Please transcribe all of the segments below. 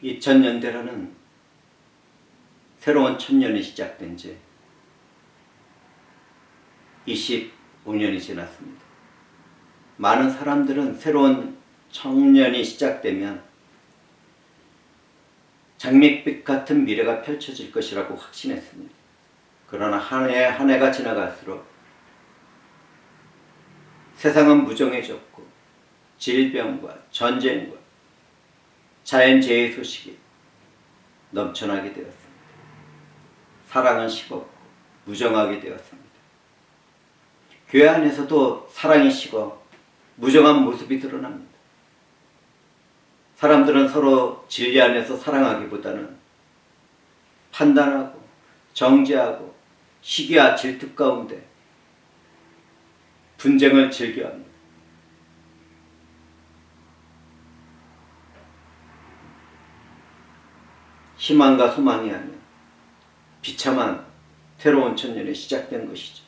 2000년대라는 새로운 천년이 시작된 지 25년이 지났습니다. 많은 사람들은 새로운 청년이 시작되면 장밋빛 같은 미래가 펼쳐질 것이라고 확신했습니다. 그러나 한 해 한 해가 지나갈수록 세상은 무정해졌고 질병과 전쟁과 자연재해 소식이 넘쳐나게 되었습니다. 사랑은 식었고 무정하게 되었습니다. 교회 안에서도 사랑이 식어 무정한 모습이 드러납니다. 사람들은 서로 진리 안에서 사랑하기보다는 판단하고 정죄하고 시기와 질투 가운데 분쟁을 즐겨합니다. 희망과 소망이 아닌 비참한 새로운 천년이 시작된 것이죠.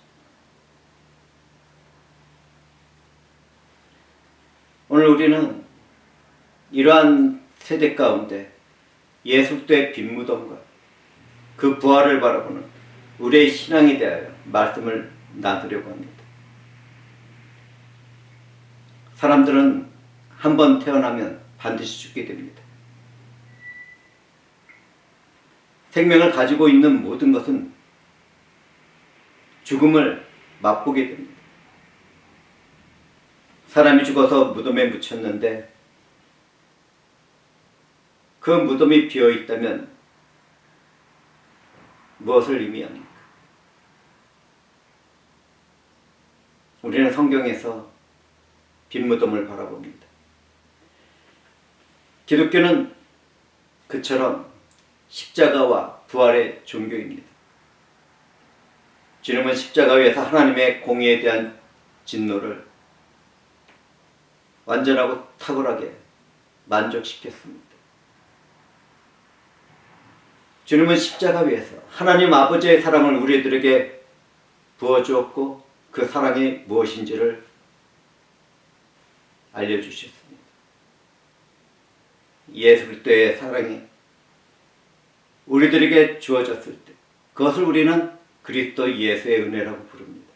오늘 우리는 이러한 세대 가운데 예수의 빈 무덤과 그 부활을 바라보는 우리의 신앙에 대하여 말씀을 나누려고 합니다. 사람들은 한 번 태어나면 반드시 죽게 됩니다. 생명을 가지고 있는 모든 것은 죽음을 맛보게 됩니다. 사람이 죽어서 무덤에 묻혔는데 그 무덤이 비어 있다면 무엇을 의미합니까? 우리는 성경에서 빈 무덤을 바라봅니다. 기독교는 그처럼 십자가와 부활의 종교입니다. 주님은 십자가 위에서 하나님의 공의에 대한 진노를 완전하고 탁월하게 만족시켰습니다. 주님은 십자가 위에서 하나님 아버지의 사랑을 우리들에게 부어주었고 그 사랑이 무엇인지를 알려주셨습니다. 예수 그리스도의 사랑이 우리들에게 주어졌을 때 그것을 우리는 그리스도 예수의 은혜라고 부릅니다.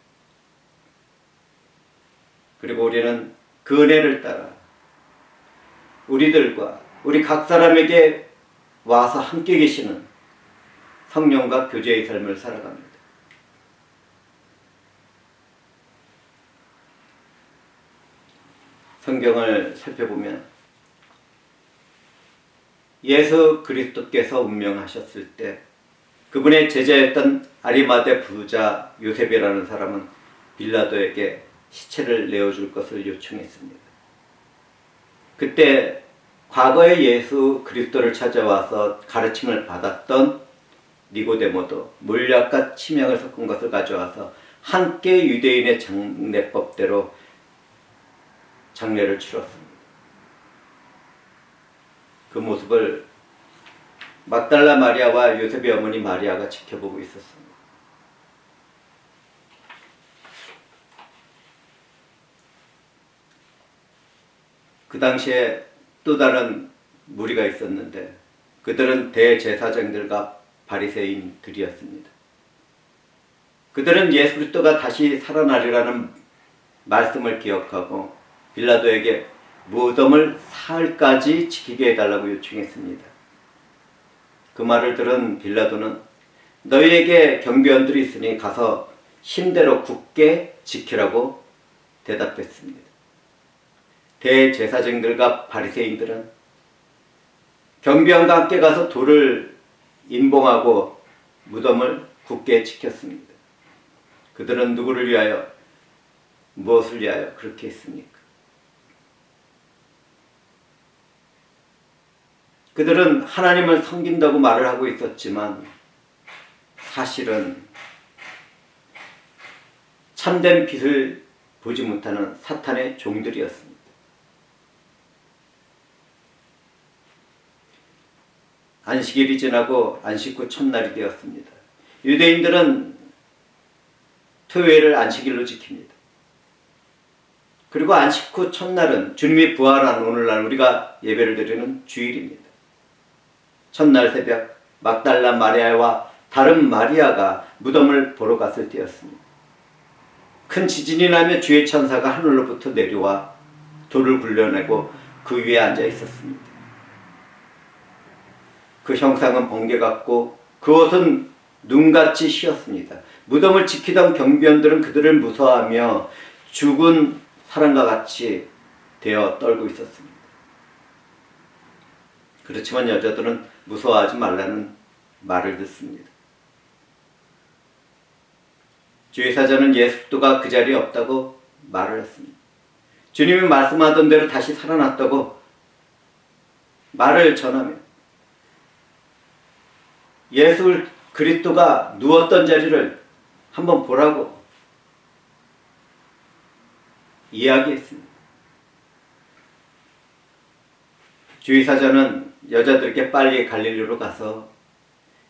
그리고 우리는 그 은혜를 따라 우리들과 우리 각 사람에게 와서 함께 계시는 성령과 교제의 삶을 살아갑니다. 성경을 살펴보면 예수 그리스도께서 운명하셨을 때 그분의 제자였던 아리마대 부자 요셉이라는 사람은 빌라도에게 시체를 내어줄 것을 요청했습니다. 그때 과거에 예수 그리스도를 찾아와서 가르침을 받았던 니고데모도 물약과 침향을 섞은 것을 가져와서 함께 유대인의 장례법대로 장례를 치렀습니다. 그 모습을 막달라 마리아와 요셉의 어머니 마리아가 지켜보고 있었습니다. 그 당시에 또 다른 무리가 있었는데 그들은 대제사장들과 바리새인들이었습니다. 그들은 예수 그리스도가 다시 살아나리라는 말씀을 기억하고 빌라도에게 무덤을 사흘까지 지키게 해달라고 요청했습니다. 그 말을 들은 빌라도는 너희에게 경비원들이 있으니 가서 힘대로 굳게 지키라고 대답했습니다. 대제사장들과 바리새인들은 경비원과 함께 가서 돌을 임봉하고 무덤을 굳게 지켰습니다. 그들은 누구를 위하여 무엇을 위하여 그렇게 했습니까? 그들은 하나님을 섬긴다고 말을 하고 있었지만 사실은 참된 빛을 보지 못하는 사탄의 종들이었습니다. 안식일이 지나고 안식 후 첫날이 되었습니다. 유대인들은 토요일을 안식일로 지킵니다. 그리고 안식 후 첫날은 주님이 부활한 오늘날 우리가 예배를 드리는 주일입니다. 첫날 새벽 막달라 마리아와 다른 마리아가 무덤을 보러 갔을 때였습니다. 큰 지진이 나며 주의 천사가 하늘로부터 내려와 돌을 굴려내고 그 위에 앉아 있었습니다. 그 형상은 번개 같고 그 옷은 눈같이 휘었습니다. 무덤을 지키던 경비원들은 그들을 무서워하며 죽은 사람과 같이 되어 떨고 있었습니다. 그렇지만 여자들은 무서워하지 말라는 말을 듣습니다. 주의사자는 예수 그리스도가 그 자리에 없다고 말을 했습니다. 주님이 말씀하던 대로 다시 살아났다고 말을 전하며 예수 그리스도가 누웠던 자리를 한번 보라고 이야기했습니다. 주의사자는 여자들에게 빨리 갈릴리로 가서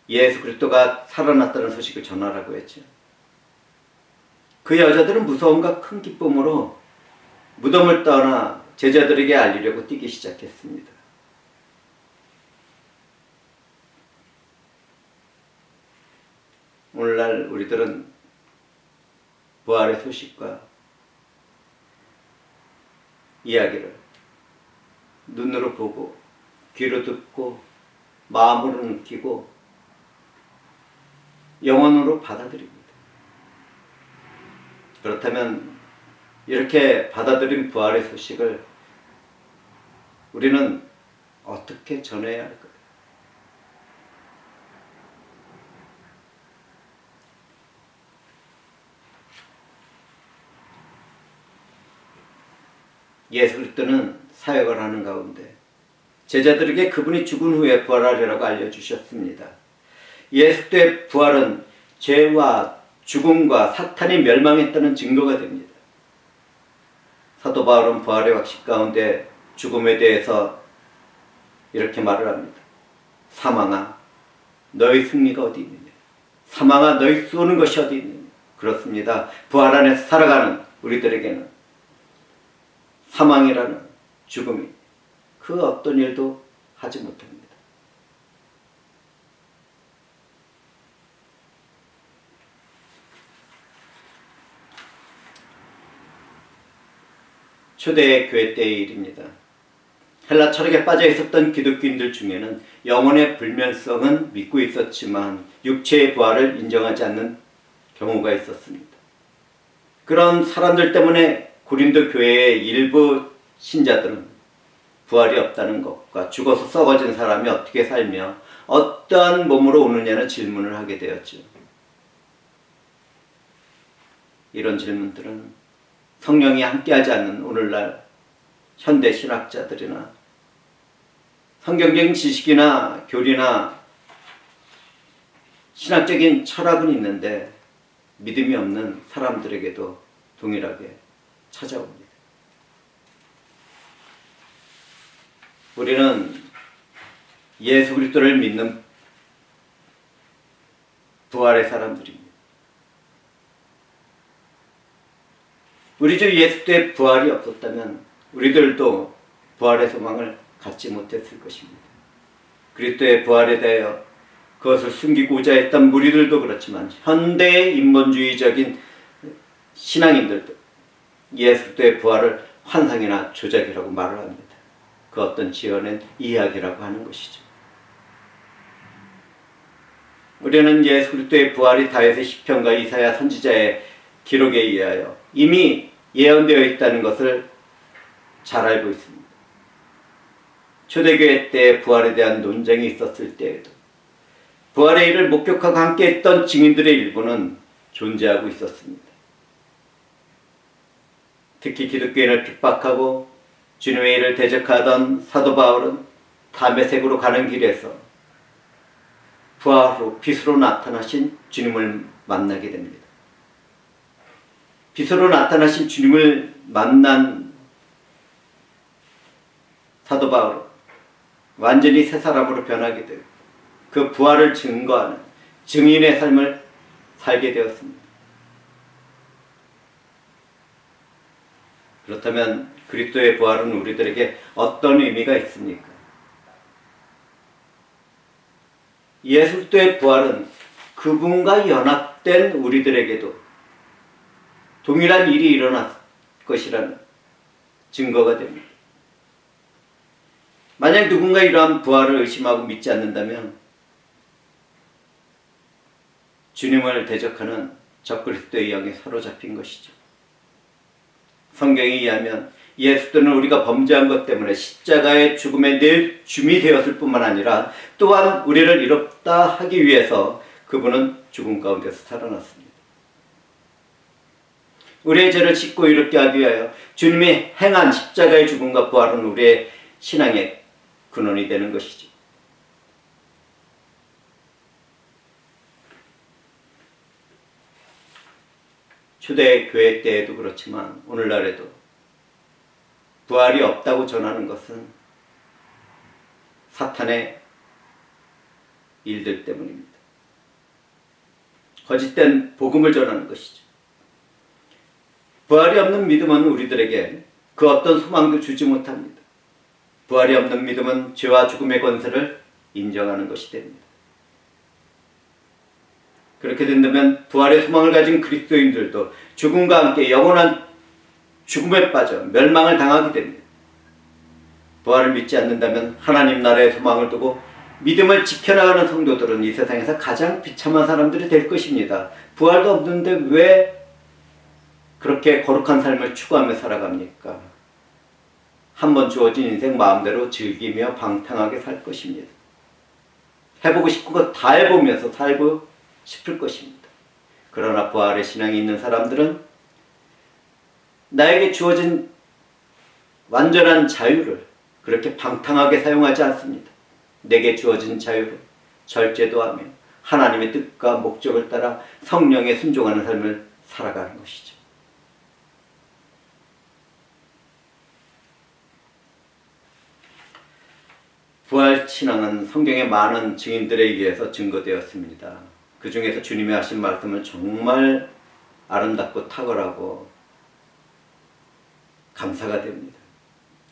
예수 그리스도가 살아났다는 소식을 전하라고 했죠. 그 여자들은 무서움과 큰 기쁨으로 무덤을 떠나 제자들에게 알리려고 뛰기 시작했습니다. 오늘날 우리들은 부활의 소식과 이야기를 눈으로 보고 귀로 듣고 마음으로 느끼고 영혼으로 받아들입니다. 그렇다면 이렇게 받아들인 부활의 소식을 우리는 어떻게 전해야 할까요? 예수 그리스도는 사역을 하는 가운데 제자들에게 그분이 죽은 후에 부활하리라고 알려주셨습니다. 예수 그리스도의 부활은 죄와 죽음과 사탄이 멸망했다는 증거가 됩니다. 사도 바울은 부활의 확신 가운데 죽음에 대해서 이렇게 말을 합니다. 사망아, 너의 승리가 어디 있느냐? 사망아, 너의 쏘는 것이 어디 있느냐? 그렇습니다. 부활 안에서 살아가는 우리들에게는 사망이라는 죽음이 그 어떤 일도 하지 못합니다. 초대 교회 때의 일입니다. 헬라 철학에 빠져 있었던 기독교인들 중에는 영혼의 불면성은 믿고 있었지만 육체의 부활을 인정하지 않는 경우가 있었습니다. 그런 사람들 때문에 고린도 교회의 일부 신자들은 부활이 없다는 것과 죽어서 썩어진 사람이 어떻게 살며 어떠한 몸으로 오느냐는 질문을 하게 되었죠. 이런 질문들은 성령이 함께하지 않는 오늘날 현대 신학자들이나 성경적인 지식이나 교리나 신학적인 철학은 있는데 믿음이 없는 사람들에게도 동일하게 찾아옵니다. 우리는 예수 그리스도를 믿는 부활의 사람들입니다. 우리 주 예수 그리스도의 부활이 없었다면 우리들도 부활의 소망을 갖지 못했을 것입니다. 그리스도의 부활에 대하여 그것을 숨기고자 했던 무리들도 그렇지만 현대의 인본주의적인 신앙인들도 예수 그리스도의 부활을 환상이나 조작이라고 말을 합니다. 그 어떤 지어낸 이야기라고 하는 것이죠. 우리는 예수 그리스도의 부활이 다윗의 시편과 이사야 선지자의 기록에 의하여 이미 예언되어 있다는 것을 잘 알고 있습니다. 초대교회 때 부활에 대한 논쟁이 있었을 때에도 부활의 일을 목격하고 함께했던 증인들의 일부는 존재하고 있었습니다. 특히 기독교인을 핍박하고 주님의 일을 대적하던 사도 바울은 다메섹으로 가는 길에서 부활 후 빛으로 나타나신 주님을 만나게 됩니다. 빛으로 나타나신 주님을 만난 사도 바울은 완전히 새 사람으로 변하게 되고 그 부활을 증거하는 증인의 삶을 살게 되었습니다. 그렇다면 그리스도의 부활은 우리들에게 어떤 의미가 있습니까? 예수 그리스도의 부활은 그분과 연합된 우리들에게도 동일한 일이 일어날 것이라는 증거가 됩니다. 만약 누군가 이러한 부활을 의심하고 믿지 않는다면 주님을 대적하는 적그리스도의 영에 사로잡힌 것이죠. 성경에 의하면 예수 그리스도는 우리가 범죄한 것 때문에 십자가의 죽음에 내 줌이 되었을 뿐만 아니라 또한 우리를 이롭다 하기 위해서 그분은 죽음 가운데서 살아났습니다. 우리의 죄를 씻고 이롭게 하기 위하여 주님이 행한 십자가의 죽음과 부활은 우리의 신앙의 근원이 되는 것이죠. 초대교회 때에도 그렇지만 오늘날에도 부활이 없다고 전하는 것은 사탄의 일들 때문입니다. 거짓된 복음을 전하는 것이죠. 부활이 없는 믿음은 우리들에게 그 어떤 소망도 주지 못합니다. 부활이 없는 믿음은 죄와 죽음의 권세를 인정하는 것이 됩니다. 그렇게 된다면 부활의 소망을 가진 그리스도인들도 죽음과 함께 영원한 죽음에 빠져 멸망을 당하게 됩니다. 부활을 믿지 않는다면 하나님 나라의 소망을 두고 믿음을 지켜나가는 성도들은 이 세상에서 가장 비참한 사람들이 될 것입니다. 부활도 없는데 왜 그렇게 거룩한 삶을 추구하며 살아갑니까? 한번 주어진 인생 마음대로 즐기며 방탕하게 살 것입니다. 해보고 싶은 거 다 해보면서 살고 싶을 것입니다. 그러나 부활의 신앙이 있는 사람들은 나에게 주어진 완전한 자유를 그렇게 방탕하게 사용하지 않습니다. 내게 주어진 자유를 절제도하며 하나님의 뜻과 목적을 따라 성령에 순종하는 삶을 살아가는 것이죠. 부활 신앙은 성경의 많은 증인들에 의해서 증거되었습니다. 그 중에서 주님이 하신 말씀은 정말 아름답고 탁월하고 감사가 됩니다.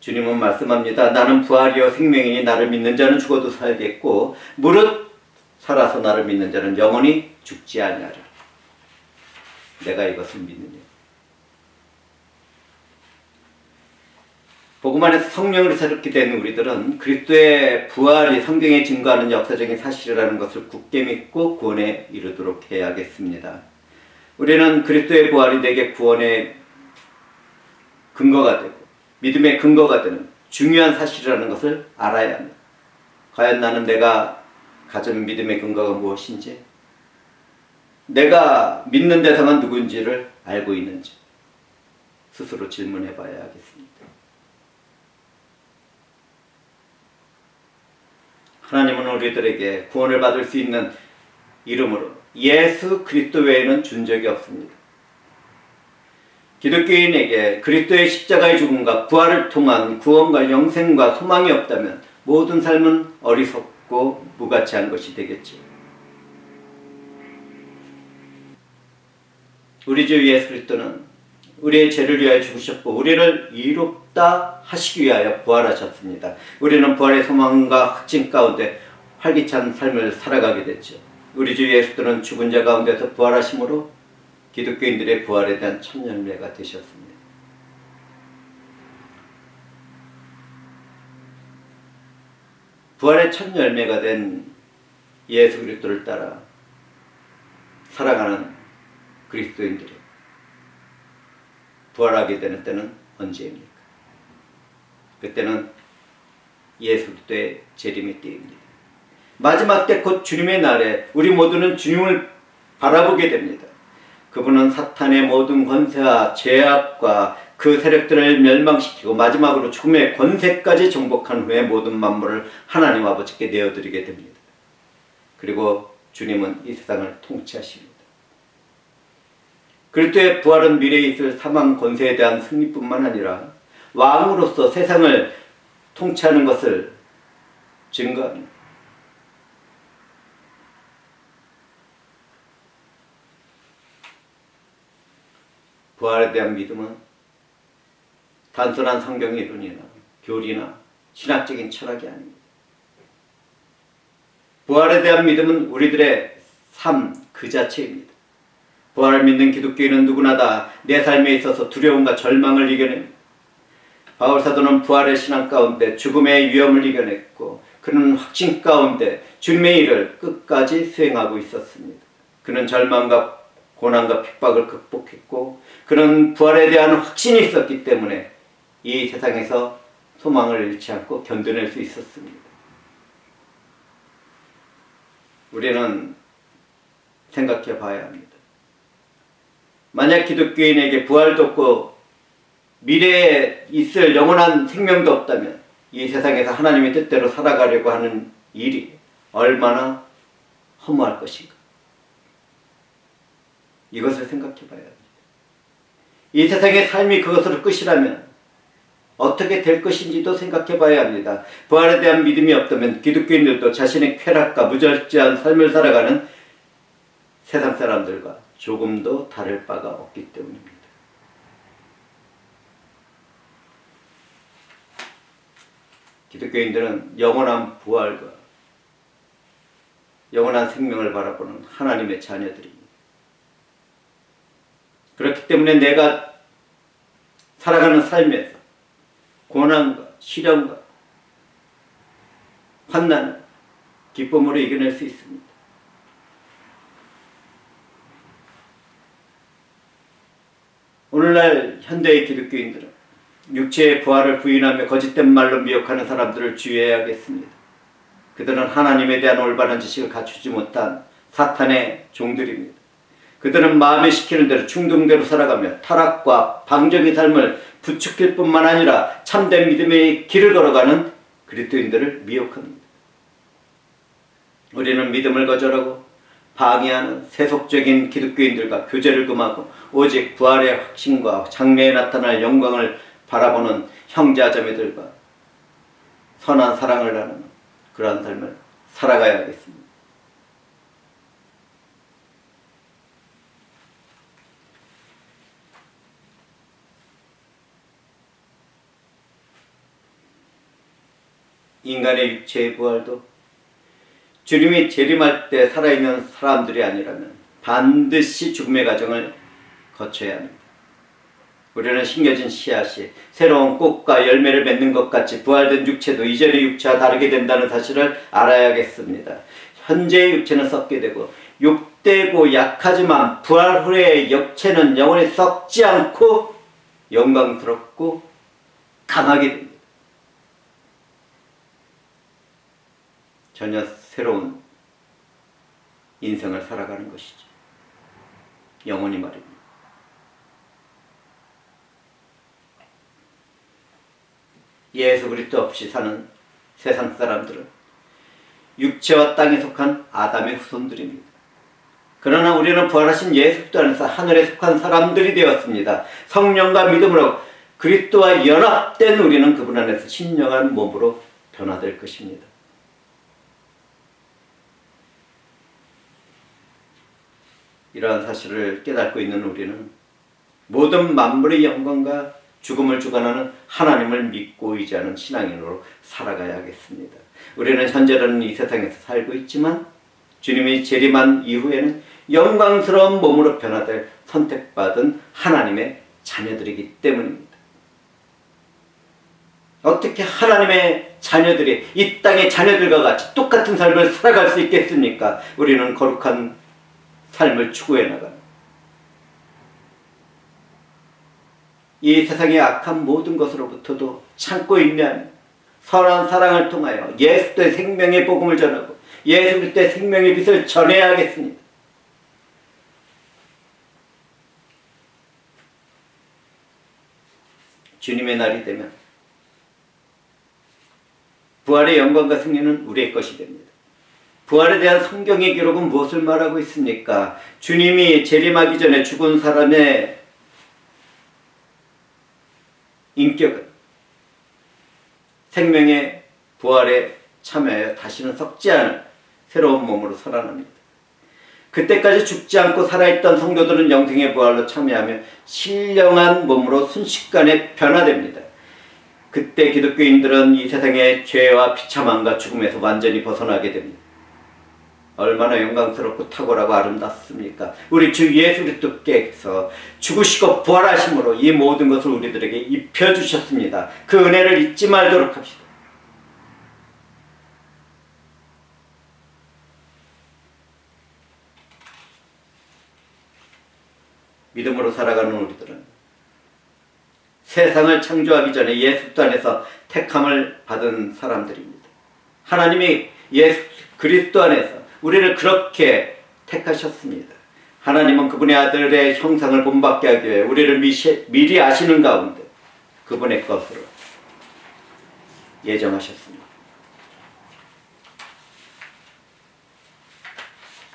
주님은 말씀합니다. 나는 부활이요 생명이니 나를 믿는 자는 죽어도 살겠고 무릇 살아서 나를 믿는 자는 영원히 죽지 아니하리라. 내가 이것을 믿느냐. 복음 안에서 성령으로 새롭게 된 우리들은 그리스도의 부활이 성경에 증거하는 역사적인 사실이라는 것을 굳게 믿고 구원에 이르도록 해야겠습니다. 우리는 그리스도의 부활이 내게 구원의 근거가 되고 믿음의 근거가 되는 중요한 사실이라는 것을 알아야 합니다. 과연 나는 내가 가진 믿음의 근거가 무엇인지, 내가 믿는 대상은 누구인지를 알고 있는지 스스로 질문해 봐야 하겠습니다. 하나님은 우리들에게 구원을 받을 수 있는 이름으로 예수 그리스도 외에는 준 적이 없습니다. 기독교인에게 그리스도의 십자가의 죽음과 부활을 통한 구원과 영생과 소망이 없다면 모든 삶은 어리석고 무가치한 것이 되겠죠. 우리 주 예수 그리스도는 우리의 죄를 위하여 죽으셨고 우리를 이롭다 하시기 위하여 부활하셨습니다. 우리는 부활의 소망과 확신 가운데 활기찬 삶을 살아가게 됐죠. 우리 주 예수 그리스도는 죽은 자 가운데서 부활하심으로 기독교인들의 부활에 대한 첫 열매가 되셨습니다. 부활의 첫 열매가 된 예수 그리스도를 따라 살아가는 그리스도인들이 부활하게 되는 때는 언제입니까? 그때는 예수 그리스도의 재림의 때입니다. 마지막 때 곧 주님의 날에 우리 모두는 주님을 바라보게 됩니다. 그분은 사탄의 모든 권세와 죄악과 그 세력들을 멸망시키고 마지막으로 죽음의 권세까지 정복한 후에 모든 만물을 하나님 아버지께 내어드리게 됩니다. 그리고 주님은 이 세상을 통치하십니다. 그리스도의 부활은 미래에 있을 사망 권세에 대한 승리뿐만 아니라 왕으로서 세상을 통치하는 것을 증거합니다. 부활에 대한 믿음은 단순한 성경 이론이나 교리나 신학적인 철학이 아닙니다. 부활에 대한 믿음은 우리들의 삶 그 자체입니다. 부활을 믿는 기독교인은 누구나 다 내 삶에 있어서 두려움과 절망을 이겨냅니다. 바울 사도는 부활의 신앙 가운데 죽음의 위험을 이겨냈고 그는 확신 가운데 주님의 일을 끝까지 수행하고 있었습니다. 그는 절망과 고난과 핍박을 극복했고 그는 부활에 대한 확신이 있었기 때문에 이 세상에서 소망을 잃지 않고 견뎌낼 수 있었습니다. 우리는 생각해 봐야 합니다. 만약 기독교인에게 부활도 없고 미래에 있을 영원한 생명도 없다면 이 세상에서 하나님의 뜻대로 살아가려고 하는 일이 얼마나 허무할 것인가. 이것을 생각해 봐야 합니다. 이 세상의 삶이 그것으로 끝이라면 어떻게 될 것인지도 생각해 봐야 합니다. 부활에 대한 믿음이 없다면 기독교인들도 자신의 쾌락과 무절제한 삶을 살아가는 세상 사람들과 조금도 다를 바가 없기 때문입니다. 기독교인들은 영원한 부활과 영원한 생명을 바라보는 하나님의 자녀들입니다. 그렇기 때문에 내가 살아가는 삶에서 고난과 시련과 환난을 기쁨으로 이겨낼 수 있습니다. 오늘날 현대의 기독교인들은 육체의 부활을 부인하며 거짓된 말로 미혹하는 사람들을 주의해야겠습니다. 그들은 하나님에 대한 올바른 지식을 갖추지 못한 사탄의 종들입니다. 그들은 마음에 시키는 대로 충동대로 살아가며 타락과 방적인 삶을 부추길 뿐만 아니라 참된 믿음의 길을 걸어가는 그리스도인들을 미혹합니다. 우리는 믿음을 거절하고 방해하는 세속적인 기독교인들과 교제를 금하고 오직 부활의 확신과 장래에 나타날 영광을 바라보는 형제자매들과 선한 사랑을 나누는 그러한 삶을 살아가야겠습니다. 인간의 육체의 부활도 주님이 재림할 때 살아있는 사람들이 아니라면 반드시 죽음의 과정을 거쳐야 합니다. 우리는 심겨진 씨앗이 새로운 꽃과 열매를 맺는 것 같이 부활된 육체도 이전의 육체와 다르게 된다는 사실을 알아야겠습니다. 현재의 육체는 썩게 되고 욕되고 약하지만 부활 후의 육체는 영원히 썩지 않고 영광스럽고 강하게 됩니다. 전혀 새로운 인생을 살아가는 것이죠. 영원히 말입니다. 예수 그리스도 없이 사는 세상 사람들은 육체와 땅에 속한 아담의 후손들입니다. 그러나 우리는 부활하신 예수 그리스도 안에서 하늘에 속한 사람들이 되었습니다. 성령과 믿음으로 그리스도와 연합된 우리는 그분 안에서 신령한 몸으로 변화될 것입니다. 이러한 사실을 깨닫고 있는 우리는 모든 만물의 영광과 죽음을 주관하는 하나님을 믿고 의지하는 신앙인으로 살아가야겠습니다. 우리는 현재는 이 세상에서 살고 있지만 주님이 재림한 이후에는 영광스러운 몸으로 변화될 선택받은 하나님의 자녀들이기 때문입니다. 어떻게 하나님의 자녀들이 이 땅의 자녀들과 같이 똑같은 삶을 살아갈 수 있겠습니까? 우리는 거룩한 삶을 추구해 나가는 이 세상의 악한 모든 것으로부터도 참고 인내하며 선한 사랑을 통하여 예수 그리스도의 생명의 복음을 전하고 예수 그리스도의 생명의 빛을 전해야 하겠습니다. 주님의 날이 되면 부활의 영광과 승리는 우리의 것이 됩니다. 부활에 대한 성경의 기록은 무엇을 말하고 있습니까? 주님이 재림하기 전에 죽은 사람의 인격은 생명의 부활에 참여하여 다시는 썩지 않을 새로운 몸으로 살아납니다. 그때까지 죽지 않고 살아있던 성도들은 영생의 부활로 참여하며 신령한 몸으로 순식간에 변화됩니다. 그때 기독교인들은 이 세상의 죄와 비참함과 죽음에서 완전히 벗어나게 됩니다. 얼마나 영광스럽고 탁월하고 아름답습니까? 우리 주 예수 그리스도께서 죽으시고 부활하심으로 이 모든 것을 우리들에게 입혀주셨습니다. 그 은혜를 잊지 말도록 합시다. 믿음으로 살아가는 우리들은 세상을 창조하기 전에 예수 안에서 택함을 받은 사람들입니다. 하나님이 예수 그리스도 안에서 우리를 그렇게 택하셨습니다. 하나님은 그분의 아들의 형상을 본받게 하기 위해 우리를 미리 아시는 가운데 그분의 것으로 예정하셨습니다.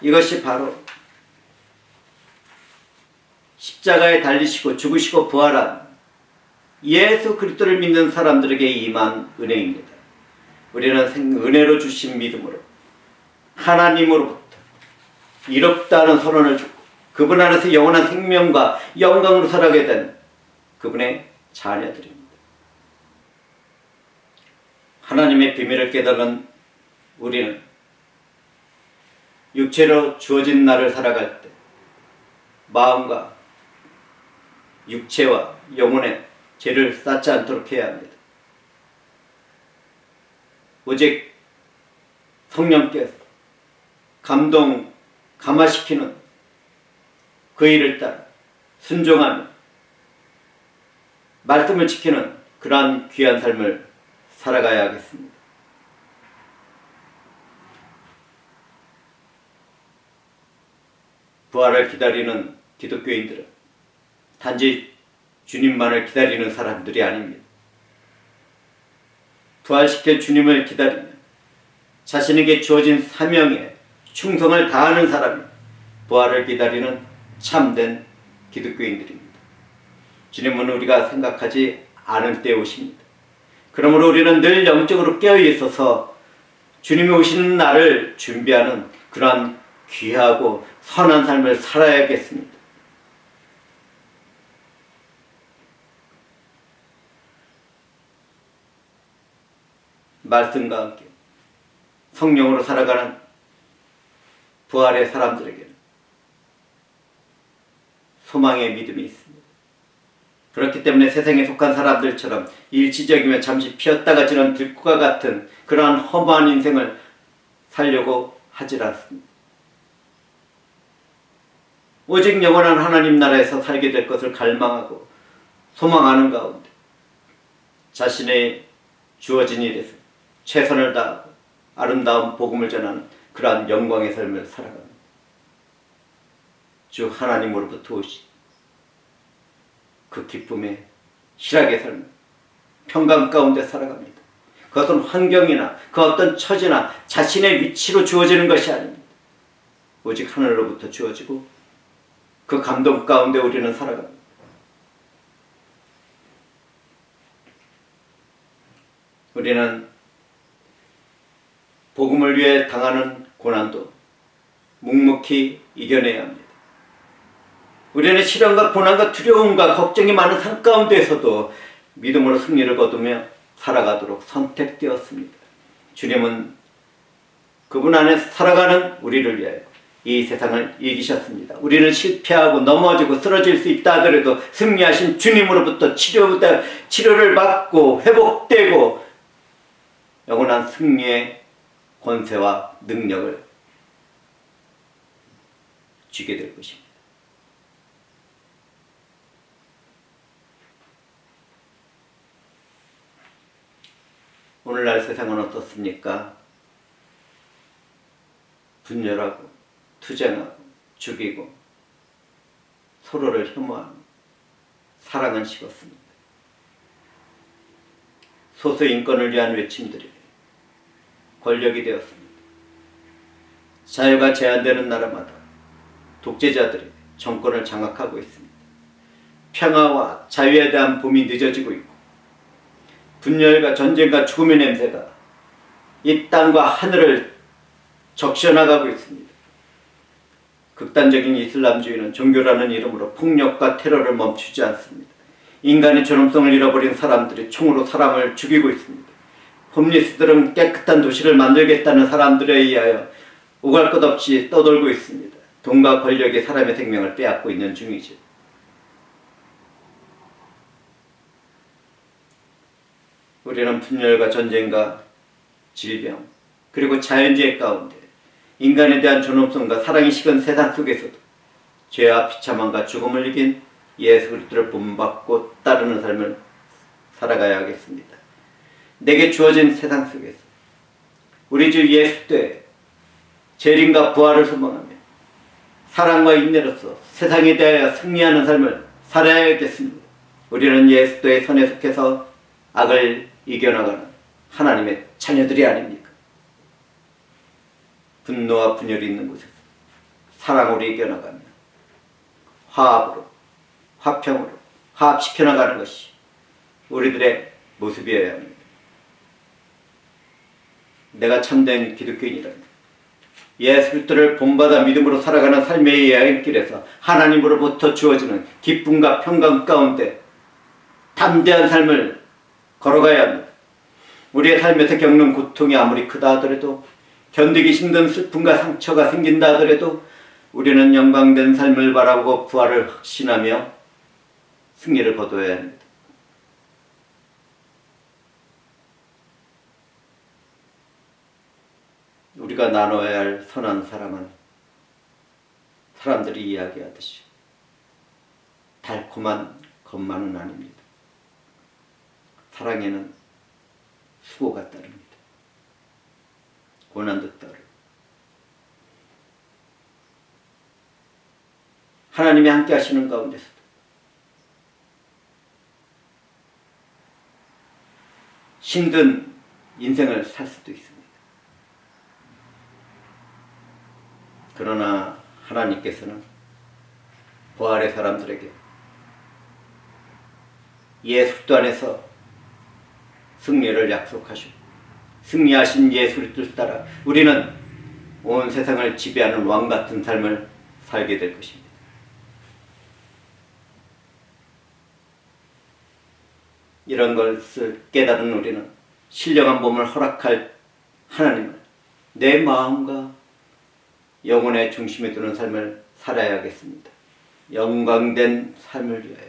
이것이 바로 십자가에 달리시고 죽으시고 부활한 예수 그리스도를 믿는 사람들에게 임한 은혜입니다. 우리는 은혜로 주신 믿음으로 하나님으로부터 이롭다는 선언을 주고 그분 안에서 영원한 생명과 영광으로 살아가게 된 그분의 자녀들입니다. 하나님의 비밀을 깨달은 우리는 육체로 주어진 날을 살아갈 때 마음과 육체와 영혼에 죄를 쌓지 않도록 해야 합니다. 오직 성령께서 감화시키는 그 일을 따라 순종하며 말씀을 지키는 그러한 귀한 삶을 살아가야 하겠습니다. 부활을 기다리는 기독교인들은 단지 주님만을 기다리는 사람들이 아닙니다. 부활시킬 주님을 기다리며 자신에게 주어진 사명에 충성을 다하는 사람이 부활을 기다리는 참된 기독교인들입니다. 주님은 우리가 생각하지 않을 때에 오십니다. 그러므로 우리는 늘 영적으로 깨어 있어서 주님이 오시는 날을 준비하는 그러한 귀하고 선한 삶을 살아야겠습니다. 말씀과 함께 성령으로 살아가는 부활의 사람들에게는 소망의 믿음이 있습니다. 그렇기 때문에 세상에 속한 사람들처럼 일시적이며 잠시 피었다가 지는 들꽃과 같은 그러한 허무한 인생을 살려고 하질 않습니다. 오직 영원한 하나님 나라에서 살게 될 것을 갈망하고 소망하는 가운데 자신의 주어진 일에서 최선을 다하고 아름다운 복음을 전하는 그러한 영광의 삶을 살아갑니다. 주 하나님으로부터 오신 그 기쁨의 희락의 삶, 평강 가운데 살아갑니다. 그것은 환경이나 그 어떤 처지나 자신의 위치로 주어지는 것이 아닙니다. 오직 하늘로부터 주어지고 그 감동 가운데 우리는 살아갑니다. 우리는 복음을 위해 당하는 고난도 묵묵히 이겨내야 합니다. 우리는 시련과 고난과 두려움과 걱정이 많은 삶 가운데에서도 믿음으로 승리를 거두며 살아가도록 선택되었습니다. 주님은 그분 안에서 살아가는 우리를 위하여 이 세상을 이기셨습니다. 우리는 실패하고 넘어지고 쓰러질 수 있다 하더라도 승리하신 주님으로부터 치료를 받고 회복되고 영원한 승리의 권세와 능력을 주게 될 것입니다. 오늘날 세상은 어떻습니까? 분열하고 투쟁하고 죽이고 서로를 혐오하고 사랑은 식었습니다. 소수인권을 위한 외침들이 권력이 되었습니다. 자유가 제한되는 나라마다 독재자들이 정권을 장악하고 있습니다. 평화와 자유에 대한 봄이 늦어지고 있고 분열과 전쟁과 죽음의 냄새가 이 땅과 하늘을 적셔나가고 있습니다. 극단적인 이슬람주의는 종교라는 이름으로 폭력과 테러를 멈추지 않습니다. 인간의 존엄성을 잃어버린 사람들이 총으로 사람을 죽이고 있습니다. 홈리스들은 깨끗한 도시를 만들겠다는 사람들에 의하여 오갈 것 없이 떠돌고 있습니다. 돈과 권력이 사람의 생명을 빼앗고 있는 중이죠. 우리는 분열과 전쟁과 질병 그리고 자연재해 가운데 인간에 대한 존엄성과 사랑이 식은 세상 속에서도 죄와 비참함과 죽음을 이긴 예수 그리스도를 본받고 따르는 삶을 살아가야 하겠습니다. 내게 주어진 세상 속에서 우리 주 예수 그리스도의 재림과 부활을 소망하며 사랑과 인내로서 세상에 대하여 승리하는 삶을 살아야겠습니다. 우리는 예수 그리스도의 선에 속해서 악을 이겨나가는 하나님의 자녀들이 아닙니까? 분노와 분열이 있는 곳에서 사랑으로 이겨나가며 화합으로, 화평으로 화합시켜나가는 것이 우리들의 모습이어야 합니다. 내가 참된 기독교인이라면 예수 그리스도를 본받아 믿음으로 살아가는 삶의 여행길에서 하나님으로부터 주어지는 기쁨과 평강 가운데 담대한 삶을 걸어가야 합니다. 우리의 삶에서 겪는 고통이 아무리 크다 하더라도 견디기 힘든 슬픔과 상처가 생긴다 하더라도 우리는 영광된 삶을 바라보고 부활을 확신하며 승리를 거둬야 합니다. 우리가 나눠야 할 선한 사랑은 사람들이 이야기하듯이 달콤한 것만은 아닙니다. 사랑에는 수고가 따릅니다. 고난도 따르고 하나님이 함께 하시는 가운데서도 힘든 인생을 살 수도 있습니다. 그러나 하나님께서는 부활의 사람들에게 예수 그리스도 안에서 승리를 약속하시고 승리하신 예수 그리스도를 따라 우리는 온 세상을 지배하는 왕 같은 삶을 살게 될 것입니다. 이런 것을 깨달은 우리는 신령한 몸을 허락할 하나님을 내 마음과 영혼의 중심에 두는 삶을 살아야겠습니다. 영광된 삶을 위하여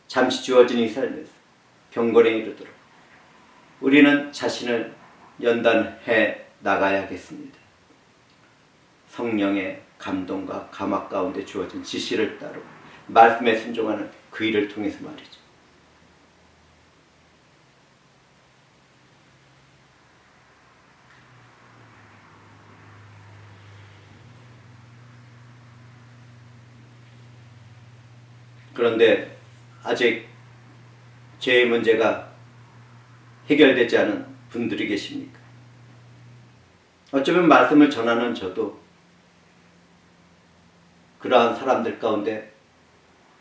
잠시 주어진 이 삶에서 경건에 이르도록 우리는 자신을 연단해 나가야겠습니다. 성령의 감동과 감화 가운데 주어진 지시를 따르고 말씀에 순종하는 그 일을 통해서 말이죠. 그런데 아직 죄의 문제가 해결되지 않은 분들이 계십니까? 어쩌면 말씀을 전하는 저도 그러한 사람들 가운데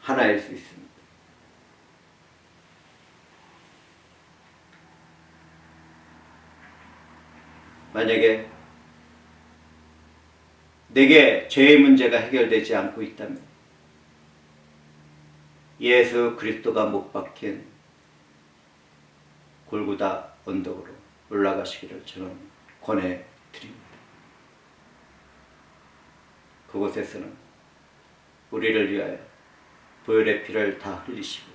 하나일 수 있습니다. 만약에 내게 죄의 문제가 해결되지 않고 있다면 예수 그리스도가 못 박힌 골고다 언덕으로 올라가시기를 저는 권해드립니다. 그곳에서는 우리를 위하여 보혈의 피를 다 흘리시고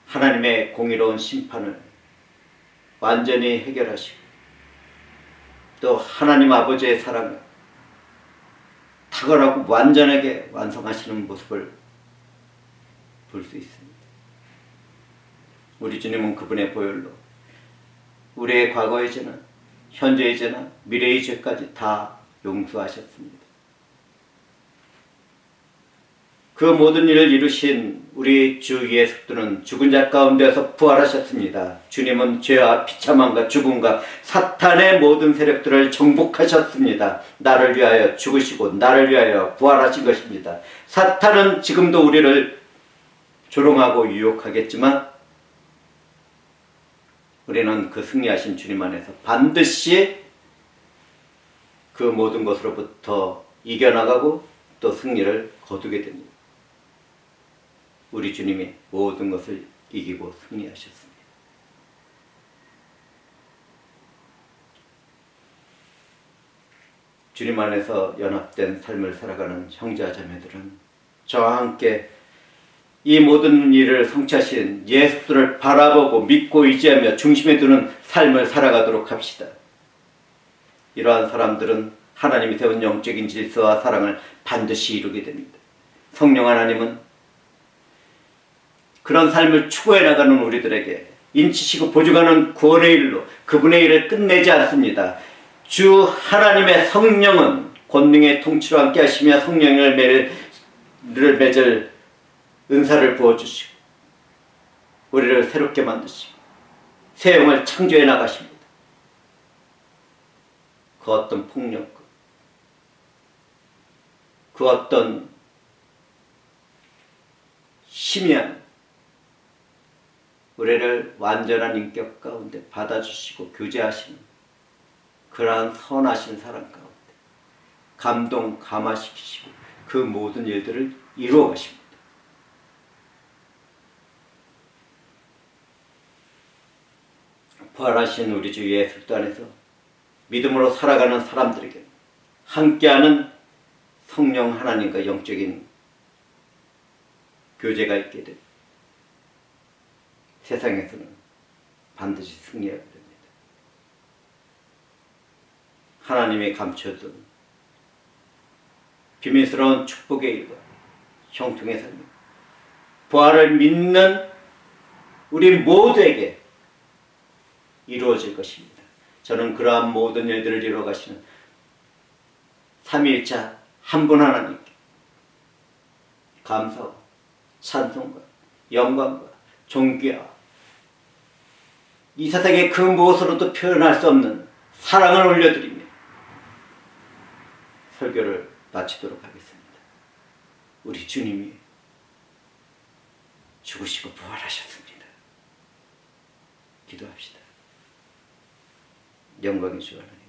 하나님의 공의로운 심판을 완전히 해결하시고 또 하나님 아버지의 사랑을 탁월하고 완전하게 완성하시는 모습을 볼 수 있습니다. 우리 주님은 그분의 보혈로 우리의 과거의 죄나 현재의 죄나 미래의 죄까지 다 용서하셨습니다. 그 모든 일을 이루신 우리 주 예수 그리스도는 죽은 자 가운데서 부활하셨습니다. 주님은 죄와 비참함과 죽음과 사탄의 모든 세력들을 정복하셨습니다. 나를 위하여 죽으시고 나를 위하여 부활하신 것입니다. 사탄은 지금도 우리를 조롱하고 유혹하겠지만 우리는 그 승리하신 주님 안에서 반드시 그 모든 것으로부터 이겨나가고 또 승리를 거두게 됩니다. 우리 주님이 모든 것을 이기고 승리하셨습니다. 주님 안에서 연합된 삶을 살아가는 형제자매들은 저와 함께 이 모든 일을 성취하신 예수를 바라보고 믿고 의지하며 중심에 두는 삶을 살아가도록 합시다. 이러한 사람들은 하나님이 세운 영적인 질서와 사랑을 반드시 이루게 됩니다. 성령 하나님은 그런 삶을 추구해 나가는 우리들에게 인치시고 보증하는 구원의 일로 그분의 일을 끝내지 않습니다. 주 하나님의 성령은 권능의 통치로 함께 하시며 성령을 맺을 은사를 부어주시고 우리를 새롭게 만드시고 새 영을 창조해 나가십니다. 그 어떤 폭력, 그 어떤 희미한 우리를 완전한 인격 가운데 받아주시고 교제하시는 그러한 선하신 사랑 가운데 감동, 감화시키시고 그 모든 일들을 이루어 가십니다. 부활하신 우리 주 예수 그리스도 안에서 믿음으로 살아가는 사람들에게 함께하는 성령 하나님과 영적인 교제가 있게 됩니다. 세상에서는 반드시 승리하게 됩니다. 하나님이 감춰둔 비밀스러운 축복의 일과 형통의 삶, 부활을 믿는 우리 모두에게 이루어질 것입니다. 저는 그러한 모든 일들을 이루어 가시는 삼위일체 한 분 하나님께 감사와 찬송과 영광과 존귀와 이 세상의 그 무엇으로도 표현할 수 없는 사랑을 올려드리며 설교를 마치도록 하겠습니다. 우리 주님이 죽으시고 부활하셨습니다. 기도합시다. 영광의 주 하나님,